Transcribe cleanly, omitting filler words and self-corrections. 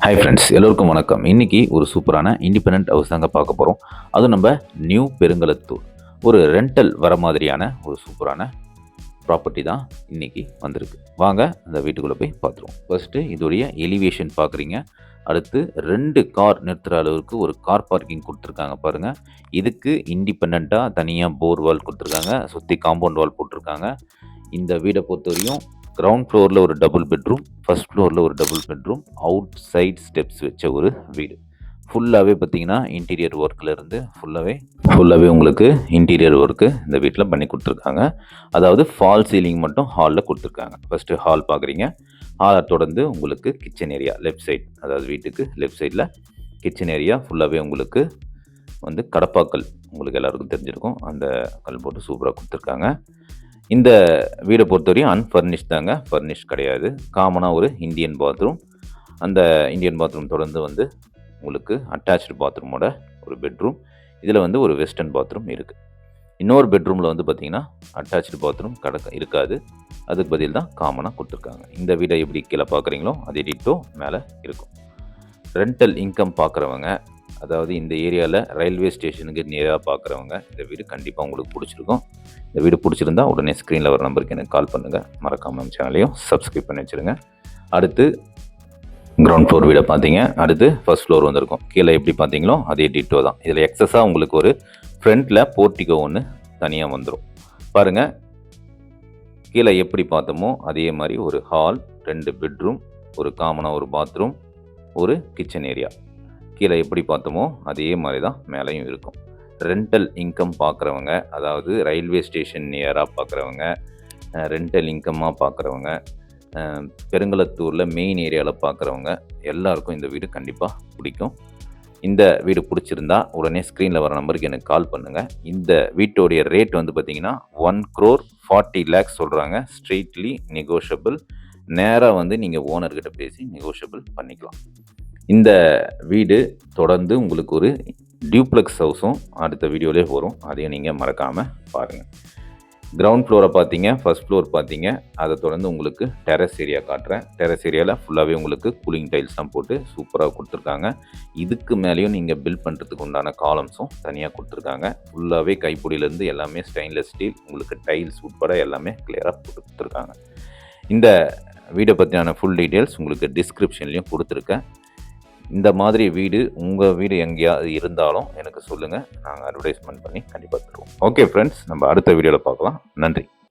Hi friends, எல்லோருக்கும் வணக்கம். இன்றைக்கி ஒரு சூப்பரான இண்டிபெண்டன்ட் ஹவுஸ் தாங்க பார்க்க போகிறோம். அதுவும் நம்ம நியூ பெருங்களத்தூர் ஒரு ரெண்டல் வர மாதிரியான ஒரு சூப்பரான ப்ராப்பர்ட்டி தான் இன்றைக்கி வந்திருக்கு. வாங்க அந்த வீட்டுக்குள்ளே போய் பார்த்துருவோம். ஃபஸ்ட்டு இதோடைய எலிவேஷன் பார்க்குறீங்க. அடுத்து 2 கார் நிறுத்துகிற அளவுக்கு ஒரு கார் பார்க்கிங் கொடுத்துருக்காங்க பாருங்கள். இதுக்கு இண்டிபெண்ட்டாக தனியாக போர் வால் கொடுத்துருக்காங்க. சுற்றி காம்பவுண்ட் வால் போட்டிருக்காங்க. இந்த வீடை பொறுத்தவரையும் கிரவுண்ட் ஃப்ளோரில் ஒரு டபுள் பெட்ரூம், ஃபர்ஸ்ட் ஃப்ளோரில் ஒரு double bedroom, outside steps வச்ச ஒரு வீடு. ஃபுல்லாகவே பார்த்தீங்கன்னா இன்டீரியர் ஒர்க்லேருந்து ஃபுல்லாகவே உங்களுக்கு இன்டீரியர் ஒர்க்கு இந்த வீட்டில் பண்ணி கொடுத்துருக்காங்க. அதாவது ஃபால் சீலிங் மட்டும் ஹாலில் கொடுத்துருக்காங்க. ஃபஸ்ட்டு ஹால் பார்க்குறீங்க. ஹாலை தொடர்ந்து உங்களுக்கு கிச்சன் ஏரியா லெஃப்ட் சைட், அதாவது வீட்டுக்கு லெஃப்ட் சைடில் கிச்சன் ஏரியா ஃபுல்லாகவே உங்களுக்கு வந்து கடப்பாக்கல், உங்களுக்கு எல்லாருக்கும் தெரிஞ்சிருக்கும். அந்த கல் போட்டு சூப்பராக கொடுத்துருக்காங்க. இந்த வீடை பொறுத்தவரையும் அன்ஃபர்னிஷ் தாங்க, ஃபர்னிஷ் கிடையாது. காமனாக ஒரு இந்தியன் பாத்ரூம். அந்த இந்தியன் பாத்ரூம் தொடர்ந்து வந்து உங்களுக்கு அட்டாச்டு பாத்ரூமோட ஒரு பெட்ரூம். இதில் வந்து ஒரு வெஸ்டர்ன் பாத்ரூம் இருக்குது. இன்னொரு பெட்ரூமில் வந்து பார்த்திங்கன்னா அட்டாச்டு பாத்ரூம் இருக்காது. அதுக்கு பதில் தான் காமனாக கொடுத்துருக்காங்க. இந்த வீடை எப்படி கீழே பார்க்குறீங்களோ அதே டிட்டோ மேலே இருக்கும். ரெண்டல் இன்கம் பார்க்குறவங்க, அதாவது இந்த ஏரியாவில் ரயில்வே ஸ்டேஷனுக்கு நேராக பார்க்குறவங்க இந்த வீடு கண்டிப்பாக உங்களுக்கு பிடிச்சிருக்கும். இந்த வீடு பிடிச்சிருந்தா உடனே ஸ்க்ரீனில் வர நம்பருக்கு எனக்கு கால் பண்ணுங்கள். மறக்காமல் நம்ம சேனலையும் சப்ஸ்கிரைப் பண்ணி வச்சுருங்க. அடுத்து கிரவுண்ட் ஃப்ளோர் வீடை பார்த்தீங்க. அடுத்து ஃபர்ஸ்ட் ஃப்ளோர் வந்திருக்கும். கீழே எப்படி பார்த்தீங்களோ அதே டிட்டோ தான். இதில் எக்ஸஸாக உங்களுக்கு ஒரு ஃப்ரண்ட்டில் போர்ட்டிகோ ஒன்று தனியாக வந்துடும் பாருங்கள். கீழே எப்படி பார்த்தோமோ அதே மாதிரி ஒரு ஹால், 2 பெட்ரூம், ஒரு காமனாக ஒரு பாத்ரூம், ஒரு கிச்சன் ஏரியா. கீழே எப்படி பார்த்தோமோ அதே மாதிரி தான் மேலேயும் இருக்கும். ரெண்டல் இன்கம் பார்க்குறவங்க, அதாவது ரயில்வே ஸ்டேஷன் நியராக பார்க்குறவங்க, ரெண்டல் இன்கம்மாக பார்க்குறவங்க, பெருங்களத்தூரில் மெயின் ஏரியாவில் பார்க்குறவங்க எல்லாருக்கும் இந்த வீடு கண்டிப்பாக பிடிக்கும். இந்த வீடு பிடிச்சிருந்தா உடனே ஸ்க்ரீனில் வர நம்பருக்கு எனக்கு கால் பண்ணுங்கள். இந்த வீட்டோடைய ரேட் வந்து பார்த்திங்கன்னா 1,40,00,000 சொல்கிறாங்க. Straightly negotiable. நேராக வந்து நீங்கள் ஓனர்கிட்ட பேசி நெகோஷியபிள் பண்ணிக்கலாம். இந்த வீடு தொடர்ந்து உங்களுக்கு ஒரு டியூப்ளெக்ஸ் ஹவுஸும் அடுத்த வீடியோவிலே வரும். அதையும் நீங்கள் மறக்காமல் பாருங்கள். கிரவுண்ட் ஃப்ளோரை பார்த்தீங்க, ஃபர்ஸ்ட் ஃப்ளோர் பார்த்தீங்க. அதை தொடர்ந்து உங்களுக்கு டெரஸ் ஏரியா காட்டுறேன். டெரஸ் ஏரியாவில் ஃபுல்லாகவே உங்களுக்கு கூலிங் டைல்ஸ்லாம் போட்டு சூப்பராக கொடுத்துருக்காங்க. இதுக்கு மேலேயும் நீங்கள் பில் பண்ணுறதுக்கு உண்டான காலம்ஸும் தனியாக கொடுத்துருக்காங்க. ஃபுல்லாகவே கைப்பிடியிலேருந்து எல்லாமே ஸ்டெயின்லெஸ் ஸ்டீல், உங்களுக்கு டைல்ஸ் உட்பட எல்லாமே கிளியராக போட்டு கொடுத்துருக்காங்க. இந்த வீடை பற்றியான ஃபுல் டீட்டெயில்ஸ் உங்களுக்கு டிஸ்கிரிப்ஷன்லேயும் கொடுத்துருக்கேன். இந்த மாதிரி வீடு உங்கள் வீடு எங்கேயாவது இருந்தாலும் எனக்கு சொல்லுங்கள். நாங்கள் அட்வர்டைஸ்மெண்ட் பண்ணி கண்டிப்பாக தருவோம். ஓகே ஃப்ரெண்ட்ஸ், நம்ம அடுத்த வீடியோவில் பார்க்கலாம். நன்றி.